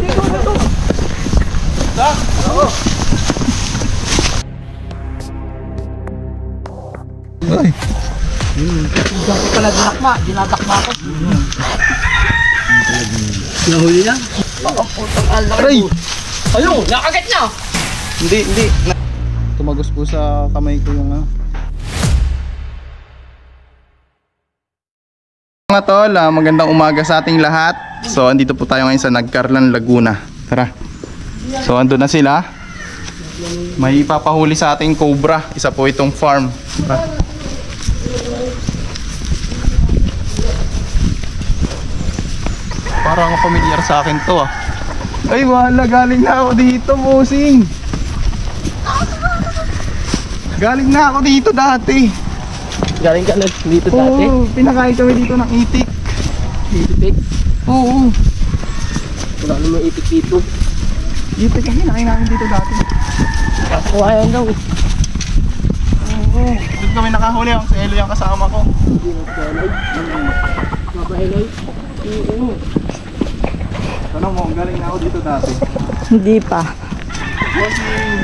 Ito. Tak. Oo. Ay. Dati pala dinadakma ko. Nahuli na? Oo, putang alam. Aray! Ayun, nakagat niya! Hindi. Tumagos po sa kamay ko yung Mga tol, magandang umaga sa ating lahat. So, andito po tayo ngayon sa Nagcarlan, Laguna. Tara. So, andun na sila. May ipapahuli sa ating cobra. Isa po itong farm. Tara. Parang familiar sa akin to Ay, wala. Galing na ako dito, bossing. Galing na ako dito dati. Galing ka na dito dati? Oo, pinakain kami dito ng itik. Itik? Oo. Wala naman itik dito. Itik ang kinakain namin dito dati. Kakuhayan daw. Oo. Doon kami nakahuli. Ang selo yung kasama ko. Mabailay? Oo. Tanong mo, galing na ako dito dati. Hindi pa. Bossing.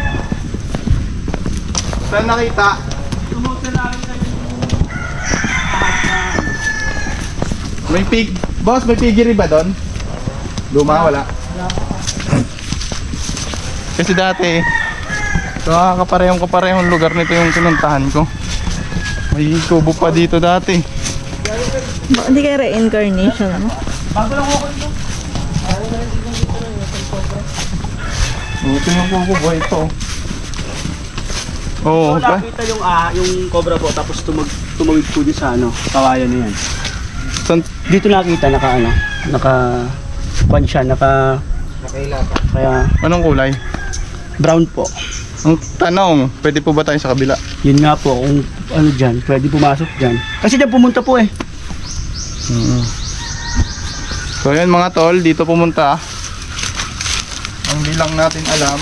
Saan nakita? May pig. Boss, may piggery ba doon? Luma, wala. Kasi dati, kaparehong lugar nito yung pinuntahan ko. May kubo pa dito dati. Hindi kayo reincarnation, no? Bago lang ako dito. Ito yung kubo, ito. Oo, So, nakita yung cobra po tapos tumawid po din sa kawayan na yan. Dito nakita kwan siya, nakailata. Kaya anong kulay? brown po. Ang tanong, pwede po ba tayo sa kabila? Yun nga po, kung ano dyan, pwede pumasok dyan. Kasi dyan pumunta po eh. So yan mga tol, dito pumunta. Ang di lang natin alam,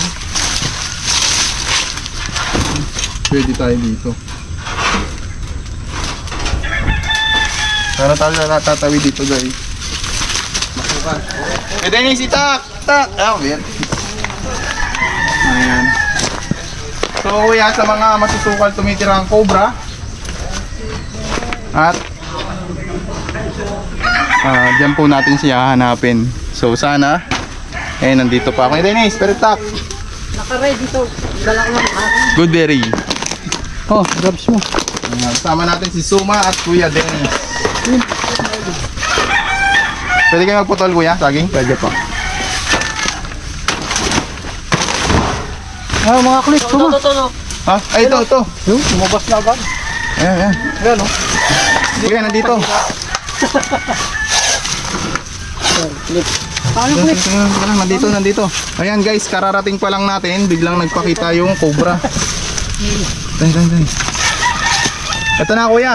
pwede tayo dito. Pero tayo tatawid dito guys. Masukan. Pwede na si Tak! Tak! Ah, weird. Ayan. So kuya, sa mga masusukal tumitira ang cobra. At diyan po natin siya hanapin. So sana nandito pa ako. Dennis, pero Tak. Naka-ready to. Dala ko lang. Goodberry. Oh, grabs mo. Sama natin si Suma at Kuya Dennis. Pwede kayo magputol kuya, saging? Pwede po. Mga kulit, tuma. Ha? Ay, ito. Lumabas na agad. Ayan. Ayan o. Kuya, nandito. Nandito. Ayan guys, kararating pa lang natin, biglang nagpakita yung cobra. Dahil. Ito na kuya.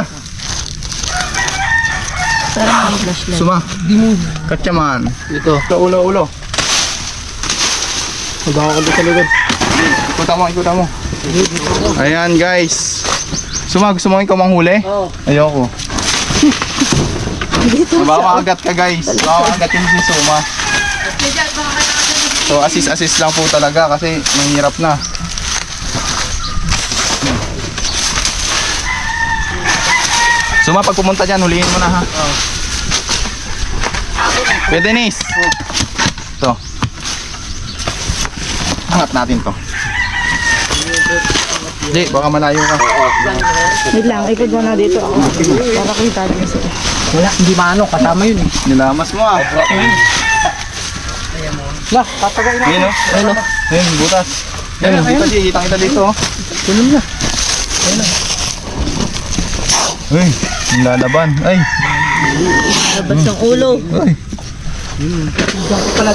Suma. Katyaman. Dito. Sa ulo. Baka ko dito sa likod. Ikuta mo. Ayan guys. Suma, gusto mo ikaw manghuli? Oo. Ayoko. Baka agad ka guys. Baka agad yung si Suma. So assist lang po talaga kasi mahirap na. Suma, pag pumunta dyan, huliin mo na ha. Pwede Dennis. Ito. Hangat natin to. Hindi, baka malayo ka. Wait lang, ikot mo na dito ako. Para kita din sila. Wala, hindi maano. Kasama yun eh. Nilamas mo ah. Lah, tatagay na. Ayun o. Ayun, butas. Ayun, kita dito. Tulong na. Uy, lalaban. Ay. Labas ng ulo. Ay. Dati pala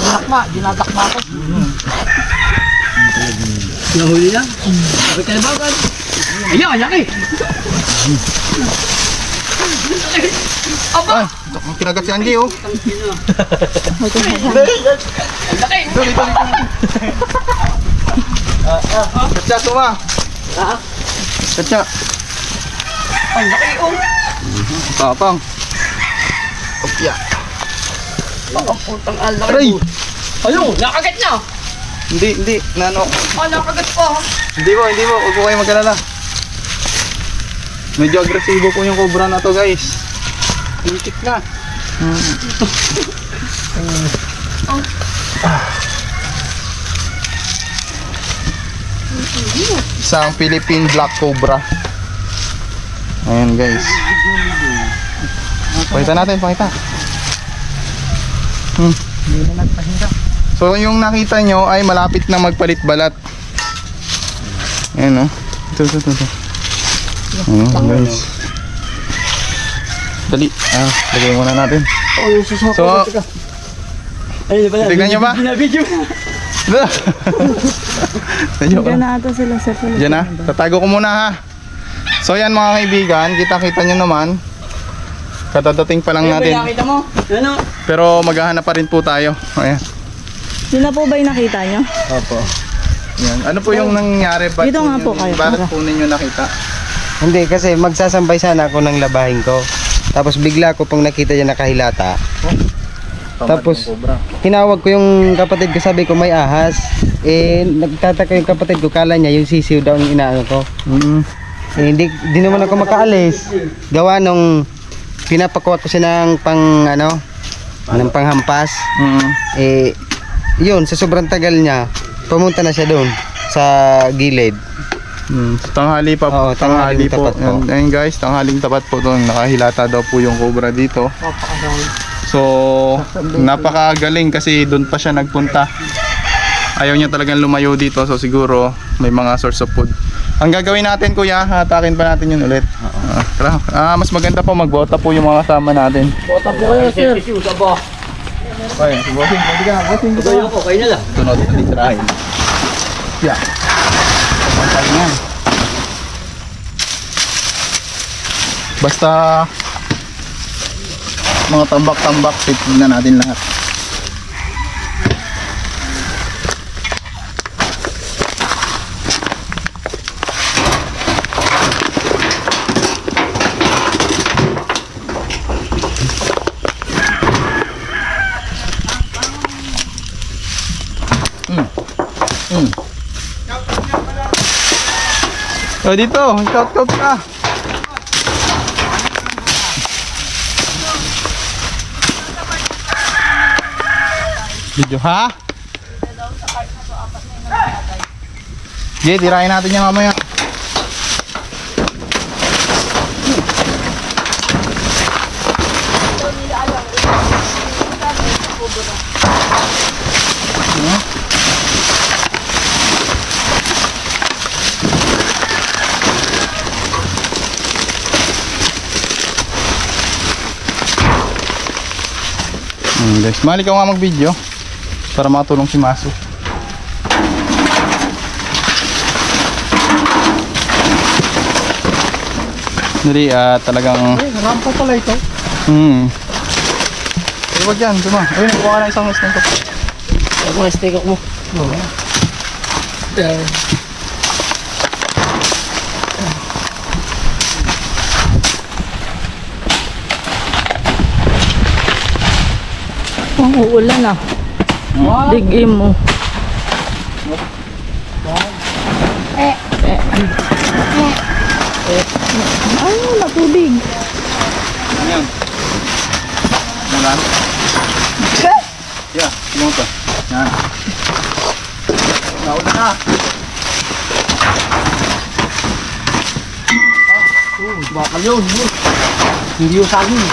dinadakma ko. Nahuli na? Sabi ka na ba agad? Ayun, ayak eh! Ay, kinagat si Angie oh. Dito. Katsa, Suma. Katsa. Ang laki oh! Tapang. Opya. Ang putang alaki Aray! po. Ayun, nakagat niya. Hindi. Nano. Oh, nakagat po. Hindi po. Huwag po kayo mag-alala. Medyo agresibo po yung cobra na to, guys. Lintik na. Isang Philippine Black Cobra. Ayan, guys. Pakita natin. So yung nakita nyo ay malapit na magpalit balat. Ayan, oh. Ito. Ayan, guys. Dali. Lagay muna natin. So, Ayun pala. tignan nyo ba? Binabidyo. Diyan na ata sila sa Philippines. Diyan na. Tatago ko muna, ha. So yan mga kaibigan, kita nyo naman. Katadating pa lang natin. Nakita mo? Ano? Pero maghahanap pa rin po tayo. Ayan. Yun na po ba yung nakita nyo? Opo. Yan. Ano po yung nangyari? Ba't Dito nga po kayo. Bakit po ninyo nakita? Hindi, kasi magsasambay sana ako ng labahin ko. Tapos bigla ko pong nakita niya nakahilata. Tapos tinawag ko yung kapatid ko, sabi ko may ahas. Nagtataka yung kapatid ko, kala niya yung sisiw daw yung inaano ko. Hindi naman ako makaalis. Gawa nung pinapakuha ko siya ng ng panghampas. Yun, sa sobrang tagal niya, pumunta na siya doon sa gilid. Tanghali pa po. Oo, tanghaling po. tapat po. Ayun guys, tanghaling tapat po doon. Nakahilata daw po yung cobra dito. So, napakagaling kasi doon pa siya nagpunta. Ayaw niya talagang lumayo dito. So siguro may mga source of food. Ang gagawin natin, kuya, hatakin pa natin yun ulit. Mas maganda po magbota po yung mga kasama natin. Bota po kayo, sir. Okay, bossing, bossing ko. Kayo po, kayo na lang. Tunod, titirahin. Yeah. Pantay yan. Basta mga tambak-tambak, tignan natin lahat. Oh, dito, shout ka. Video, ha? Sige, tirahin natin yan mamaya. Guys, mali ka nga mag-video para makatulong si Maso. Dali, talagang Rampa pala ito. Huwag yan, duma. Ayun, nakuha ka na isang snake ko. Ako na steak ako mo. Uulan na. Digim mo. Ay, wala tubig. Ano yan? Nalan? Yeah, tignan mo to. Yan. Nauna na. Bakal yun. Hindi yung saging.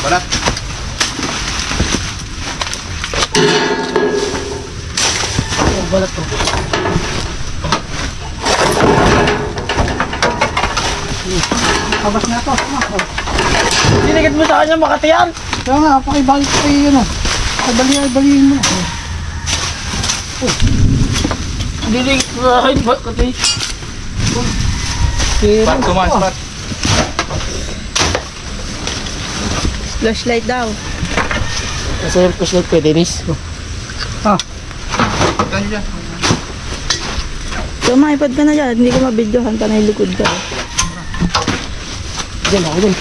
Balat. Balat to. Abas na to. Dinigit mo sa kanya Makati yan. Kaya nga, pakibalik ko yun. Balihin mo. Dinigit mo sa akin Makati. Spot, tumas, spot. Flashlight daw. Kasi yung push light kay Dennis. So, makipad ka na dyan. Hindi ko mabidyohan pa na yung likod ka. Diyan ako dun.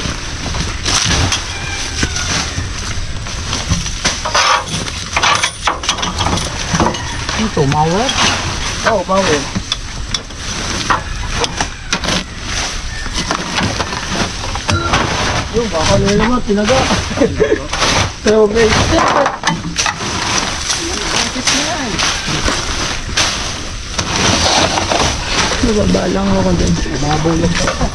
Ito, power? Oo, power. Yung baka nila naman, tinaga. Pero may Nababa lang ako dun. mabulog pa.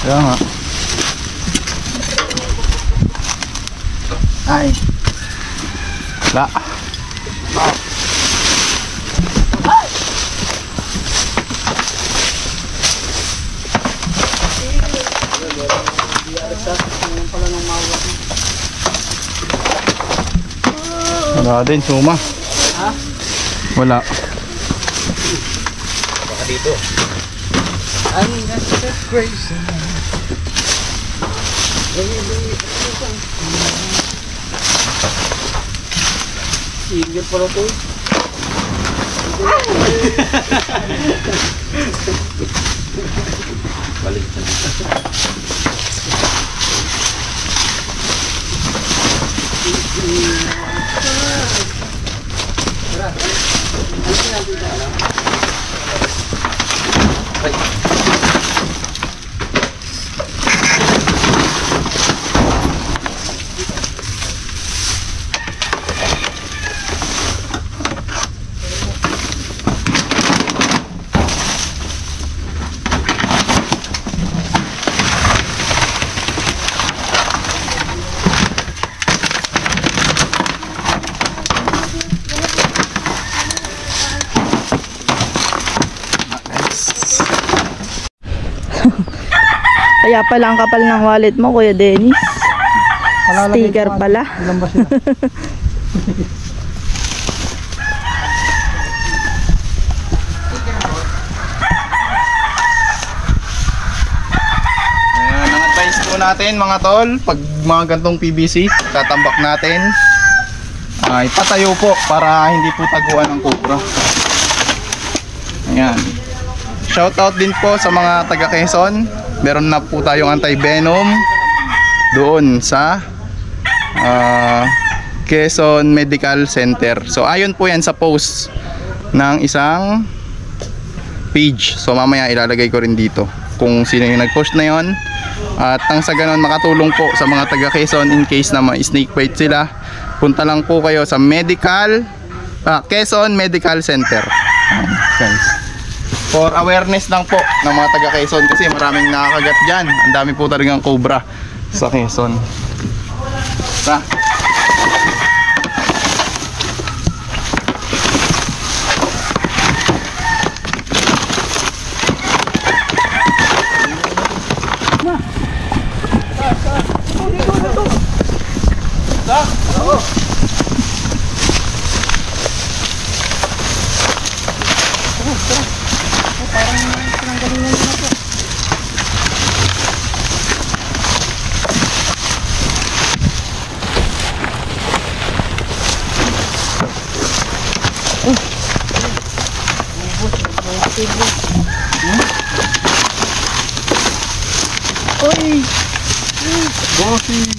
Kaya nga. Ay. La. Wala din, suma. Wala. Single pala to. Kaya pala ang kapal ng wallet mo, Kuya Dennis. Sticker pala. Ilan ba sila? Ayan, ang advice po natin mga tol, pag mga gantong PVC, tatambak natin, ipatayo po para hindi po taguan ng cobra. Ayan. Shoutout din po sa mga taga Quezon. Meron na po tayong anti-venom doon sa Quezon Medical Center. So ayon po yan sa post ng isang page. So mamaya ilalagay ko rin dito kung sino yung nag-post na yon. At nang sa ganon makatulong po sa mga taga Quezon in case na ma-snake bite sila, punta lang po kayo sa Quezon Medical Center. Guys, for awareness lang po ng mga taga Quezon kasi maraming nakakagat dyan. Ang dami po talagang cobra sa Quezon. Sa Uy! Bossing!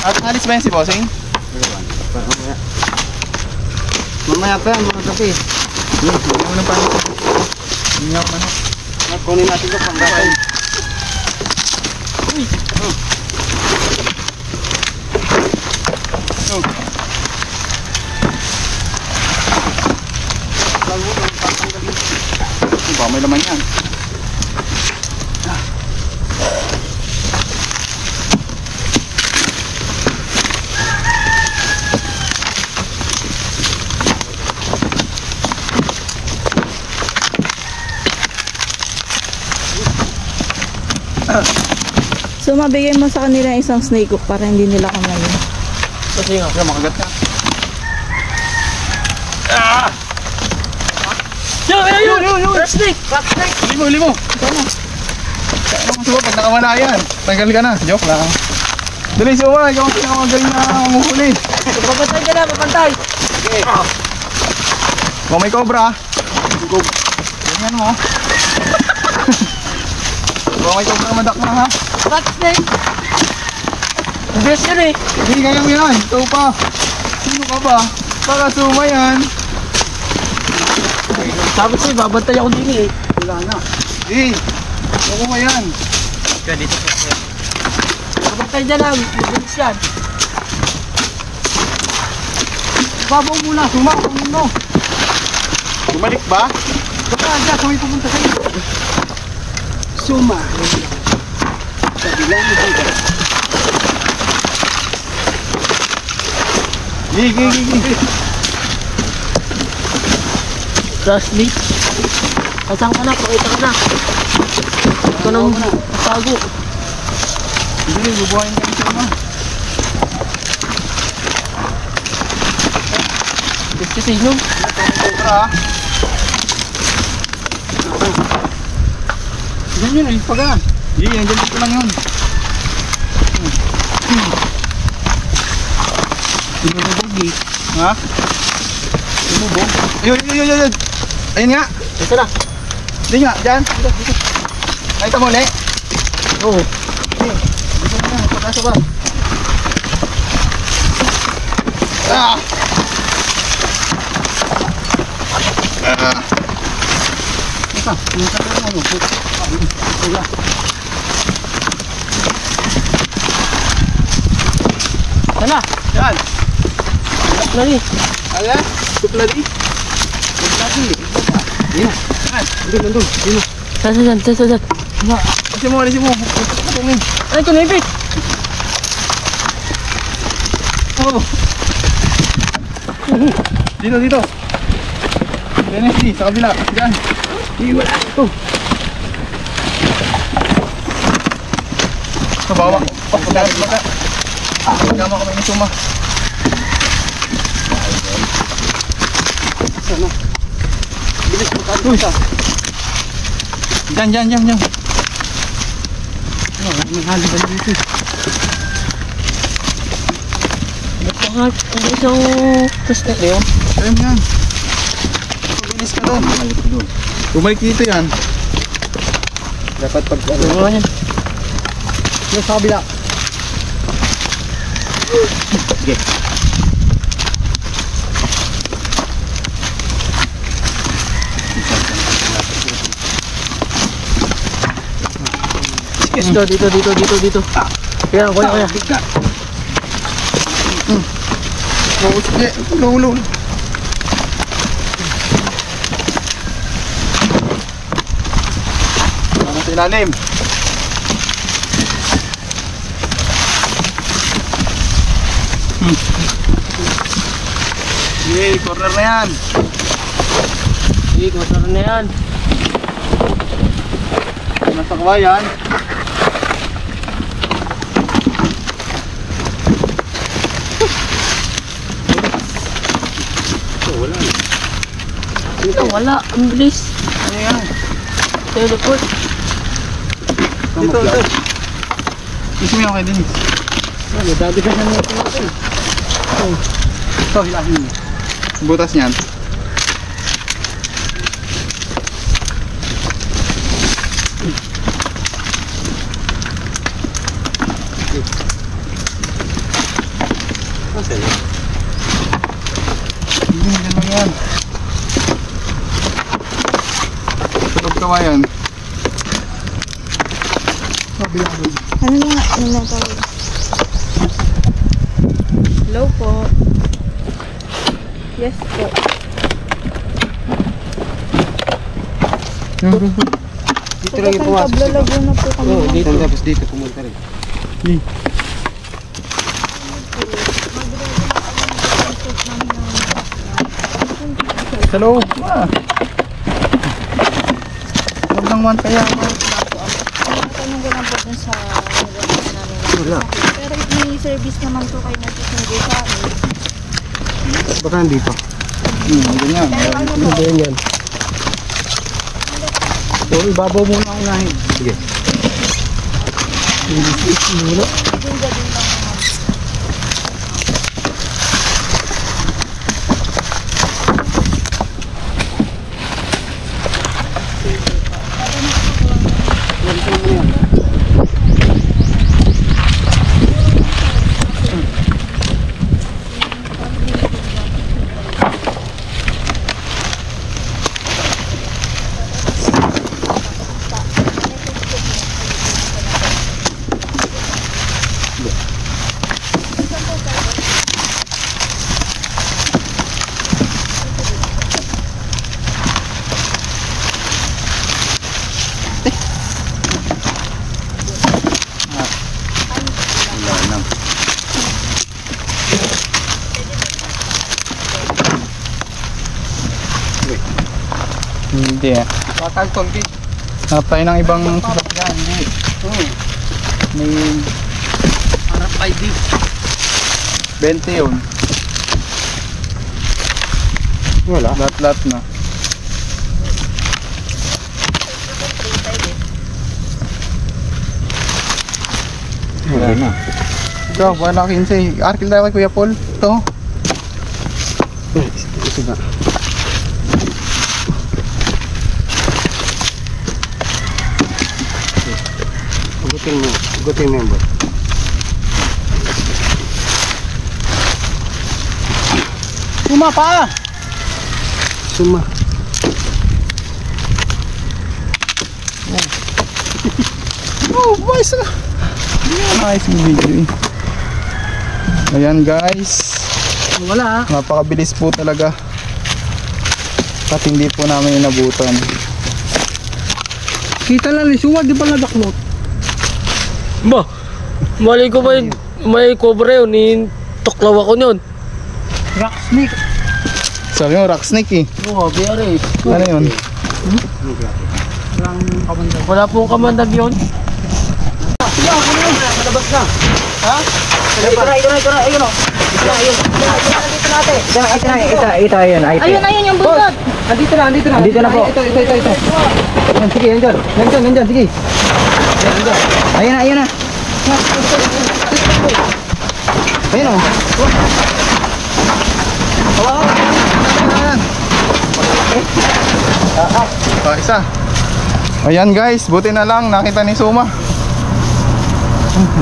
At alis ba yan si Bossing? Mamaya pa yan, mga kape. Hindi mo na paano ito. Hindi ako manok. Kunin natin ito pang bakal. Ba, may laman yan. So, mabigay mo sa kanila isang snake hook para hindi nila kamayin. Kasi nga, makagat ka. Yun! Snake! Snake! Limo! Ano ko suba, pag nakawala yan, tanggal ka na. Joke lang. Dali, suba, ikaw ang pinakamagaling na manguhuli. Papantay ka na, papantay! Okay. Kung may cobra, ganyan mo. Kung may cobra, madak na ha. Rat snake! Best yun eh! Hindi, kaya mo yan. Ikaw pa. Sino ka ba? Para suma yan. Sabi sa'yo, babantay ako din eh. Wala na. Eh, ako mo yan. Babantay dyan lang, mabilis yan. Babaw muna, suma, kunin mo. Bumalik ba? Baka dyan, sa may pupunta sa'yo. Suma. Kabilang mo dito. Gigi. Snake. Kasang ka na, pakita ka na. Ito nang tago. Hindi, bubuhayin ka nito na. Gusto sa inyo. Cobra ha. Yan yun eh, pagaan. Hindi, nandiyan dito lang yun. Tinulubog eh. Ha? Lumubog? Yun. Ayun nga. Ito na. Hindi nga, dyan. Dito. Nakita mo ulit? Oo. Dito mo yan, pagkasa ba? Ah! Ito, yung sa ano. Wala. Tala. Yan. Lali. Ayan. Tupladi. Nandun. Saan. Alisin mo. Putungin. Ay, ito na ipit. Oh. Dito. Tennessee, sa kabila. Diyan. Wala ito. Sa bawah. Oh, magkama. Magkama kami ni Suma. Sana. Bilis mo ka. Diyan. May haliban dito. Ba't ang isang kastek na yun? Ayun yan. Bilis ka doon. Bumalik dito yan. Dapat pag Ano nga yan? yung sa kabila. Sige. Dito. Kaya. Oo, sige. Ulo. Ano sa ilalim? Yay, corner na yan. Sige, kumasara na yan. Nasa kawayan. Ito, wala. Ang bilis. Ano yan? Teleport. Dito. Gusto mo yung kay Denise? Ano, dati ka na natin. Ito, hilahin mo. Butas niyan. Ganyan lang yan. Sa pagkawayan. Ano lang tawag? Hello po. Yes po. Dito lang yung pumasok. Pablo Laguna po kami. Oo, dito. Tapos dito pumunta rin. Sa loob. Huwag lang man kaya. Tanong ko lang po dun sa namin. Pero may service naman po kayo nagsusundo sa amin. Baka nandito. Ganyan. Ganyan yan. So, ibabaw muna ang unahin. Sige. Hindi eh. Bakal tolki. Hanap tayo ng ibang sasakyan. Hindi. May Harap ID. 20 yun. Wala. Lahat na. Wala na. Ikaw, wala 15. Arkil tayo kay Kuya Paul. Ito. Isa ba? Ugutin mo yung bot. Suma pa! Suma. Oh, boys na. Nice yung video eh. Ayan guys. Wala. Napakabilis po talaga. At hindi po namin inabutan. Kita lang ni Suwag, di pa nadaklot. Ba, mali ko ba yun, may cobra yun, tuklaw ako yun. Rock snake. Sabi mo, rock snake eh. Oo, biyari. Ano yun? Wala pong kamandag yun. Ayun yung buntot. Andito na po. Ito. Yan, sige, nandyan, sige. Ayun na. Ayun o. Isa. Ayan guys, buti na lang nakita ni Suma.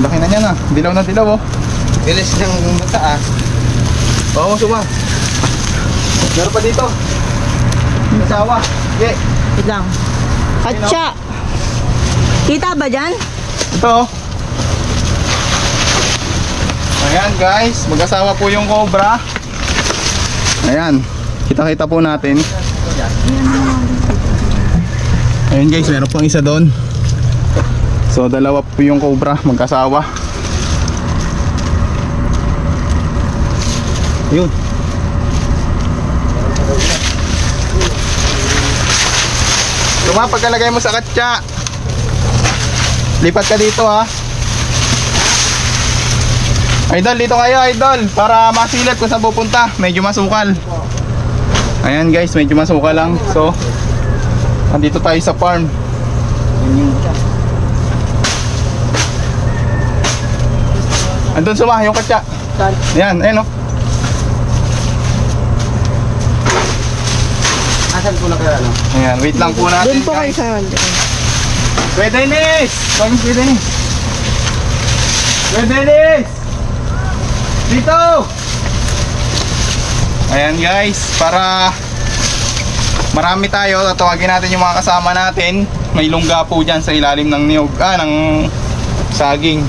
Laki na niya na. Dilaw na dilaw oh. Bilis ng mata ah. Bawa mo Suma. Meron pa dito. Asawa. Okay. Wait lang. Katsa. Kita ba dyan? Ito oh. Ayan guys, mag-asawa po yung cobra. Ayan, kita-kita po natin. Ayan guys, meron pang isa doon. So dalawa po yung cobra, mag-asawa. Ayun. Tuma, pagkalagay mo sa katsa, lipat ka dito ha. Idol, dito kayo idol, para masilat kung saan pupunta. Medyo masukal. Ayan guys, medyo masukal lang. So andito tayo sa farm. Andun Suma, yung katsa. Ayan, ayan o. Asan po na kaya ano? Ayan, wait lang po natin Doon po kayo guys. sa Kuya Dennis! Kuya Dennis! Kuya Dennis! Dito! Ayan guys, para marami tayo, tatawagin natin yung mga kasama natin. May lungga po dyan sa ilalim ng niyog, ng saging.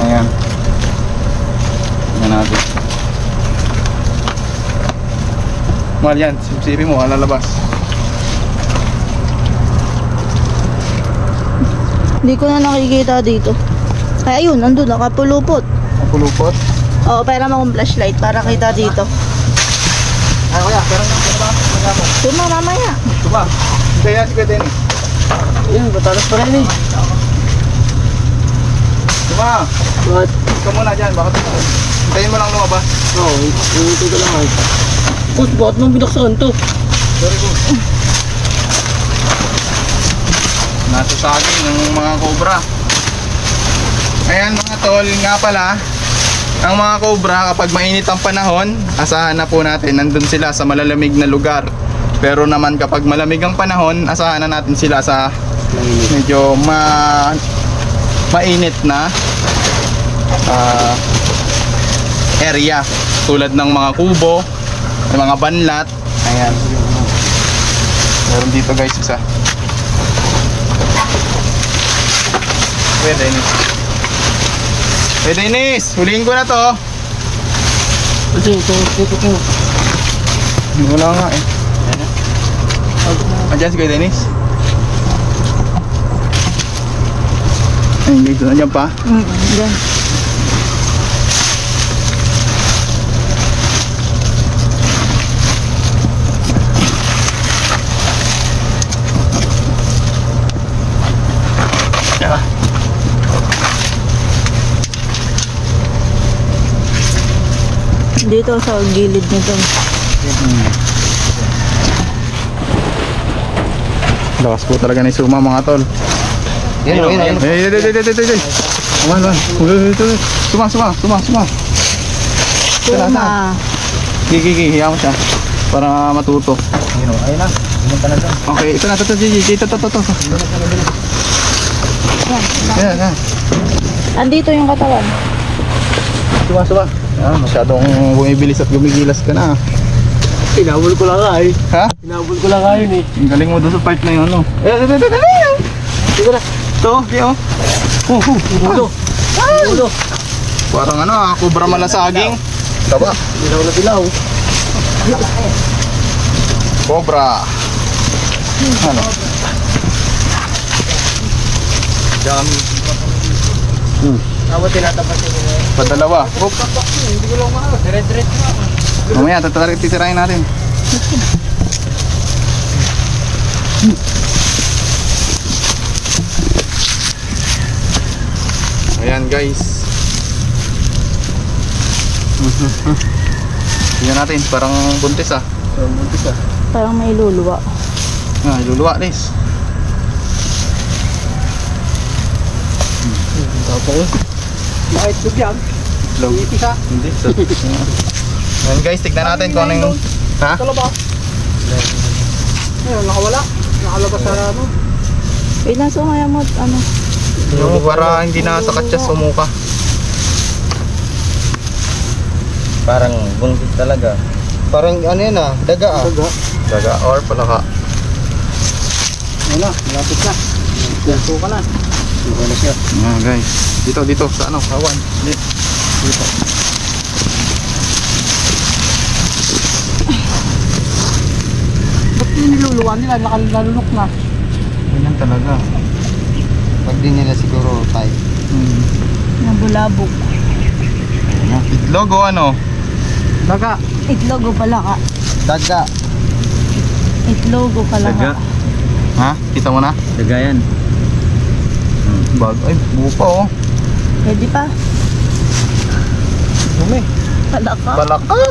Ayan. Tingnan natin. Mahal yan, sipsipin mo, lalabas. Hindi ko na nakikita dito. Ay, ayun, nandun, nakapulupot. Ang pulupot. Oo, pera mo akong flashlight para kita dito. Ay, kuya, pero ba? Tuma, mamaya. Tuba. Kaya si Kuya Dennis. Ayun, batalas pa rin eh. Tuba. Bakit? Ikaw muna dyan, bakit? Hintayin mo lang lumabas. Oo, ito ka lang. Boss, bakit mo binaksan to? Very good. Nasa saging ng mga cobra. Ayan mga tol, nga pala, ang mga cobra kapag mainit ang panahon, asahan na po natin, nandun sila sa malalamig na lugar. Pero naman kapag malamig ang panahon, asahan na natin sila sa medyo mainit na area. Tulad ng mga kubo, ng mga banlat. Ayan. Meron dito guys isa. Kuya Dennis. Kuya Dennis, huliin ko na to. Kasi ito ko. Wala nga eh. Andyan si Kuya Dennis. Ayun guys, andyan pa. Yan. Dito sa gilid nito. Lakas po talaga ni Suma mga tol. Yan. Suma. Tuma. Gigi, hiya mo siya. Para matuto. Ayun na. Pumunta na doon. Okay, ito na, Gigi. Ito. Yan. Andito yung katawan. Suma. Ah, masyadong bumibilis at gumigilas ka na. Pinabol ko lang nga eh. Ha? Pinabol ko lang nga yun eh. Ang galing mo doon sa part na yun, no? Sige na. Ito, di oh. Ulo. Ulo. Parang ano, cobra malasaging. Taba. Dilaw na dilaw. Cobra. Ano? Dami. Tama tinatapat yun eh. Padalawa. Oh. Hindi ko lang maano. Dire-diretso na ako. Mamaya, titirahin natin. Ayan guys. Tingnan natin, parang buntis ah. Parang may luluwa. Ah, luluwa guys. Bakit ko yan? Low. Hindi. Ayan guys, tignan natin kung ano yung... Ha? Talaba. Ayun, nakawala. Nakalabas sa ano. Wait lang, sumaya mo. Ano? Yung para hindi na sa katsa sumuka. Parang buntis talaga. Parang ano yan ah, daga ah. Daga or palaka. Ayun na, malapit na. Ganto ka na. Ano na siya? Ayan guys. Dito sa ano, kawan. Dito. Ba't yung niluluwa nila? Nakalulok na. Ganyan talaga. Pag di nila siguro type. Nabulabog. Itlog o ano? Daga. Itlog o palaka. Daga. Itlog o palaka. Ha? Kita mo na? Daga yan. Bag. Ay, buo pa oh. Pwede pa. Dumi. Palaka. Palaka.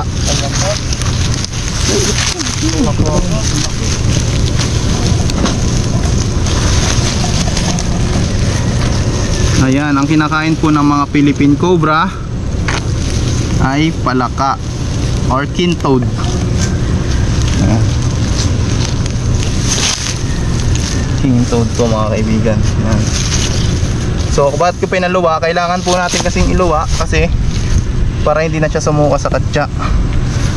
Ayan, ang kinakain po ng mga Philippine cobra ay palaka or king toad. Ayan. King toad po mga kaibigan. Ayan. So bakit ko pinaluwa? Kailangan po natin kasing iluwa kasi para hindi na siya sumuka sa katsa.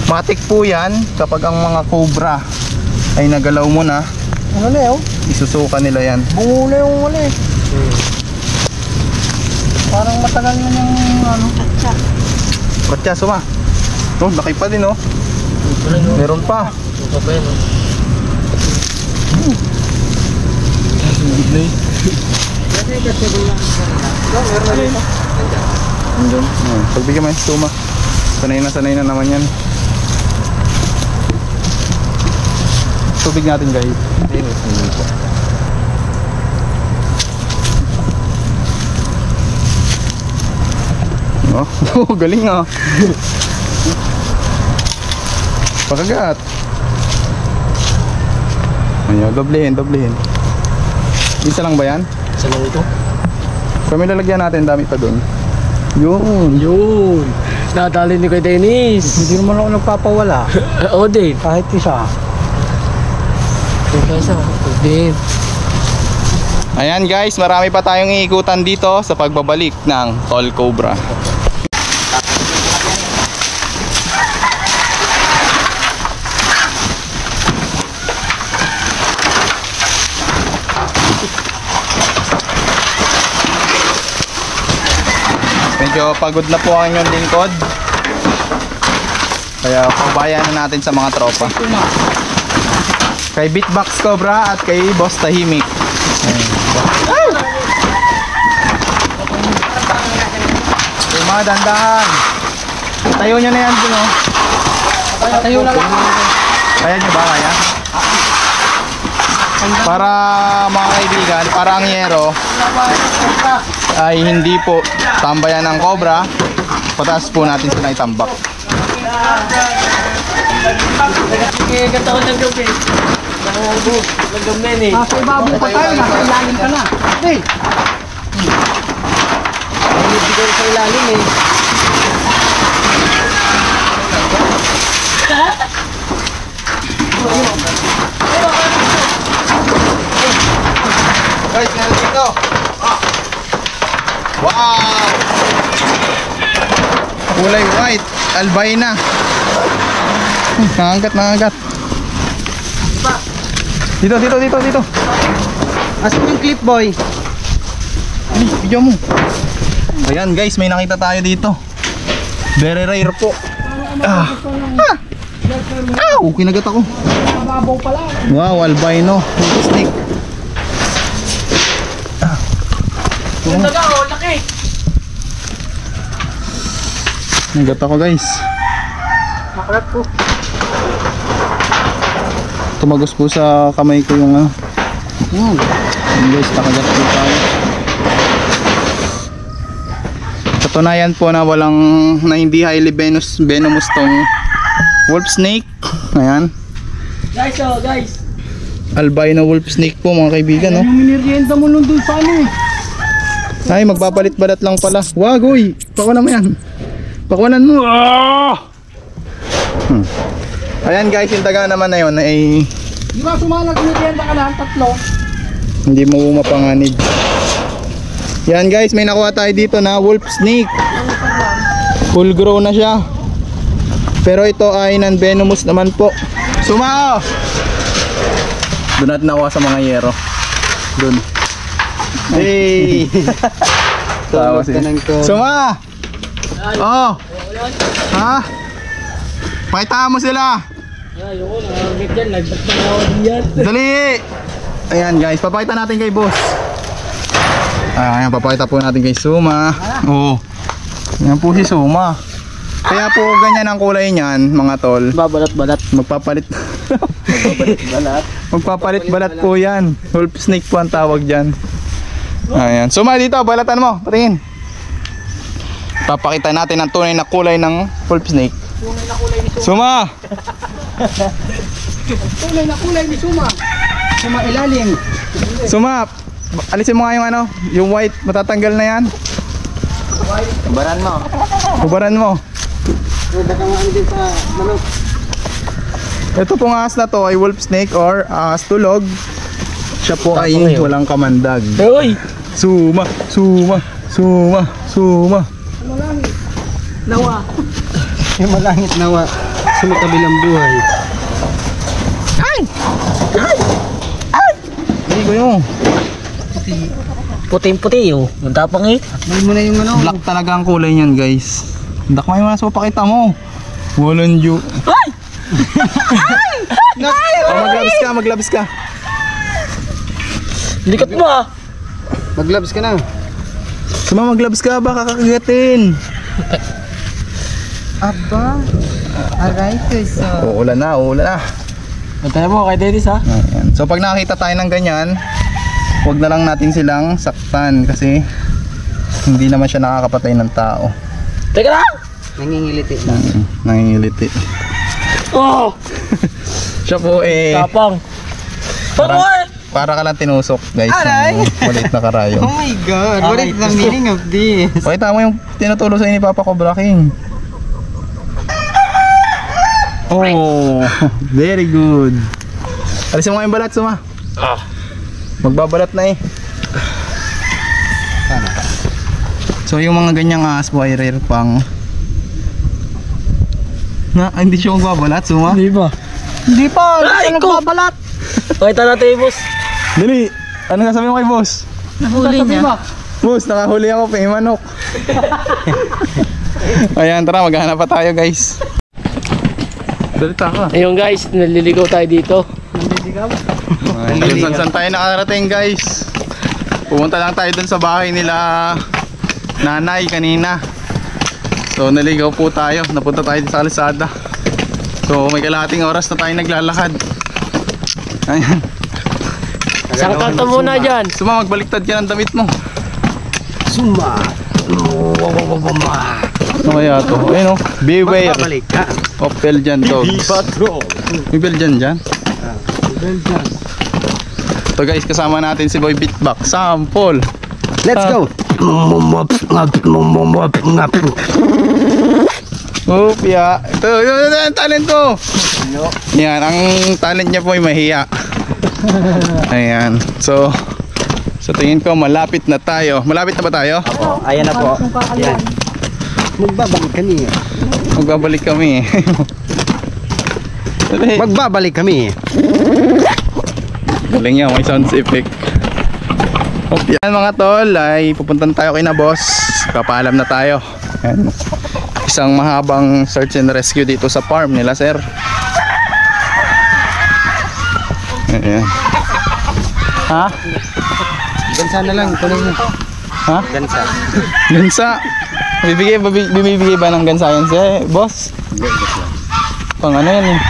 Matik po yan kapag ang mga cobra ay nagalaw mo na. Ano na yun? Isusuka nila yan. Bungo na yung wala eh. Parang matagal na yung ano. Atsa. Katsa suma. Oh, laki pa din oh. Meron pa. Ito pa yan. Andun. Pagbigyan mo yung suma. Sanay na naman yan. Tubig natin guys. Oh, galing ah. Pakagat. Ayan, doblehin. Isa lang ba yan? Isa lang ito. Kami lalagyan natin, dami pa dun. Yun. Yun. Nadali ni kay Dennis. Hindi naman ako nagpapawala. Oo din. Kahit isa. Teka isa. Din. Ayan guys, marami pa tayong iikutan dito sa pagbabalik ng Tall Cobra. Medyo pagod na po ang inyong lingkod. Kaya pabayan na natin sa mga tropa. Kay Beatbox Cobra at kay Boss Tahimik. Mga dandahan. Tayo nyo na yan dun oh. Tayo lang. Kaya nyo ba? Kaya? Para mga kaibigan, para ang yero ay hindi po tambayan ng cobra, pataas po natin sila itambak. Kaya kataon ng gabi. Nagdamen eh. Nasa ibabaw pa tayo, nasa ilalim ka na. Hey! Bigay sa ilalim eh. Guys, meron dito. Wow! Kulay white, albina. Nangangat. Dito. Asan yung clip boy? Ay, bigyan mo. Ayan guys, may nakita tayo dito. Very rare po. Kinagat ako. Wow, albino. Snake. Talaga oh, laki. Nagat ako guys. Nakalat po. Tumagos po sa kamay ko yung Ayan guys, nakagat po tayo. Katunayan po na hindi highly venomous tong wolf snake. Ayan. Guys oh, guys. Albino wolf snake po mga kaibigan no. Yung minirienda mo nun dun sa ano eh. Ay, magpapalit-balat lang pala. Wag, uy! Pakunan mo yan. Pakunan mo. Ayan guys, yung taga naman na yun ay Di ba sumalag minirienda ka lang, 3? hindi mo mapanganib. Yan guys, may nakuha tayo dito na wolf snake. Full grow na siya. Pero ito ay non-venomous naman po. Sumao! Doon natin nakuha sa mga yero. Doon. Hey! Tawa siya. Suma! Oh! Ha? Pakita mo sila! Ayoko, nakakagit yan. Lagbat na ako diyan. Dali! Ayan guys, papakita natin kay boss. Ayan, papakita po natin kay Suma. Oo. Ayan po si Suma. Kaya po ganyan ang kulay niyan, mga tol. Babalat-balat. Magpapalit-balat po yan. Wolf snake po ang tawag dyan. Ayan. Suma dito, balatan mo. Patingin. Papakita natin ang tunay na kulay ng wolf snake. Suma! Tunay na kulay ni Suma. Suma ilalim. Suma! Alisin mo nga yung yung white. Matatanggal na yan. Hubaran mo. Nakamaan din sa manok. Ito pong ahas na to ay wolf snake or ahas tulog. Siya po ay walang kamandag. Uy! Suma! Nawa! Yung malangit nawa. Sumakabilang buhay. Hindi ko yun. Puting-puti oh. Ang tapang eh. May mo na yung Black talaga ang kulay niyan guys. Dakmay mo na sa pakita mo. Walang ju. Ay! Maglabs ka. Likat mo ah. Maglabs ka na. Suma, maglabs ka, baka kakagatin. Aba. Aray ko so. Uulan na. Antay mo kay Dennis ha. Ayan. So pag nakakita tayo ng ganyan, huwag na lang natin silang saktan kasi hindi naman siya nakakapatay ng tao. Teka lang! Nangingiliti lang. Nangingiliti. Oh! Siya po Tapang. Parang para ka lang tinusok guys. Aray! Maliit na karayom. Oh my God, what is the meaning of this? Pakita mo yung tinutulo sa ni Papa Cobra King. Oh, very good. Alisin mo nga yung balat, Suma. Magbabalat na eh. So yung mga ganyang ahas po ay rare pang hindi siya magbabalat, Suma. Hindi ba? Hindi pa, Ay, ko! nagbabalat. Pakita natin boss. Dali, ano nga sabi mo kay boss? Nahuli niya. Boss, nakahuli ako pa manok. Ayan, tara, maghanap pa tayo guys. Dalita ka. Ayun guys, naliligaw tayo dito. Kung saan tayo nakarating guys. Pumunta lang tayo dun sa bahay nila nanay kanina. So naligaw po tayo, napunta tayo sa kalsada. So may kalahating oras na tayo naglalakad. Ayan. Isang kanto muna dyan. Suma, magbaliktad ka ng damit mo. Suma. Ano kaya to? Ayun o, beware Magbabalik ka. of Belgian dogs. May Belgian dyan? Belgian. So guys, kasama natin si Boy Beatbox. Sample. Let's go. Upya. Ito, yun ang talent ko. Yan, ang talent niya po ay mahiya. Ayan. So, sa tingin ko malapit na tayo. Malapit na ba tayo? Ayan na po. Ayan. Magbabalik kami. Magbabalik kami. Dali. Magbabalik kami. Galing yan, may sound effect. Yan mga tol, ay pupuntan tayo kay na boss. Papaalam na tayo. Ayan. Isang mahabang search and rescue dito sa farm nila sir. Ayan. Ha? Gansa na lang. Kunin mo. Ha? Gansa. Gansa? Bibigay ba ng gansa yan siya boss? Pang ano yan eh?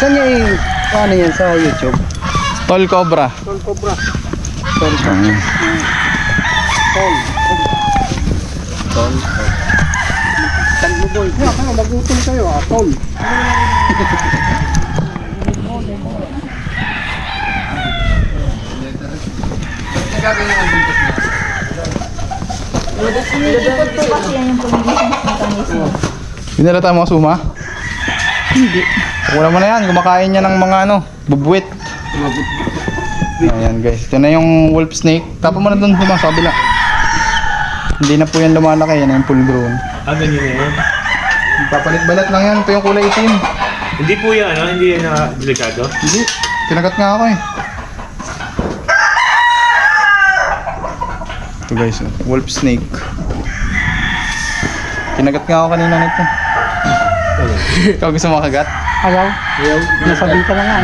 Saan niya paano yan sa YouTube? Tol Cobra. Tol Cobra. Ayan. Tol. Tol mo boy. Mag-utol kayo. Tol. Ikot po kasi yan yung pumilisan ng tamis mo. Binalata mo Suma? Hindi. Wala mo na yan, kumakain niya ng mga ano, bubuwit. Ayan guys, ito na yung wolf snake. Tapa mo na doon Suma, sa kabila. Hindi na po yan lumalaki, yan yung full grown. Ganyan na yan. Papalit balat lang yan, ito yung kulay itim. Hindi po yan, ano? Hindi yan delikado. Hindi, kinagat nga ako eh. Ito guys, wolf snake. Kinagat nga ako kanina nito. Ikaw gusto mo makagat? Ayaw. Nasabi ka na nga.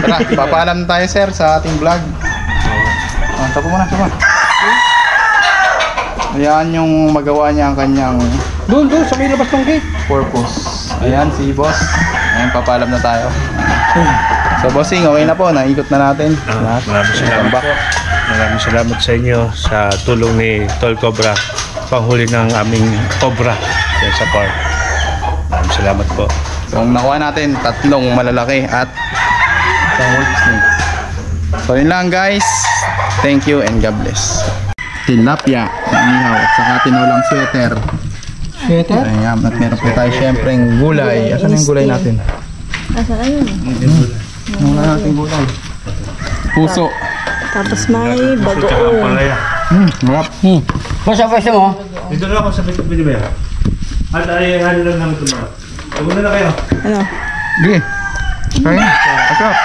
Tara, papaalam tayo sir sa ating vlog. Tapo mo na, Suma. Ayan yung magawa niya ang kanyang Doon, sa may labas ng gate. purpose. Ayan si boss. Ayan, papaalam na tayo. So bossing, okay na po. Naikot na natin. Lahat. Maraming salamat Tambak. po. Maraming salamat sa inyo sa tulong ni Tol Cobra. Panghuli ng aming cobra dyan sa park. Maraming salamat po. So ang nakuha natin, 3 malalaki at isang wolf snake. So yun lang guys. Thank you and God bless. Tilapia, inihaw, at saka tinulang sweater. Sweater? Ayan, at meron po tayo syempre yung gulay. Asan yung gulay natin? Asan ayun? Ano natin gulay? Puso. Tapos may bagoong. Palaya. Marap. Basta mo? Dito na ako sa Pilipinas. At ay ano lang namin ito mga. Huwag na kayo. Ano? Sige. Okay. Masarap.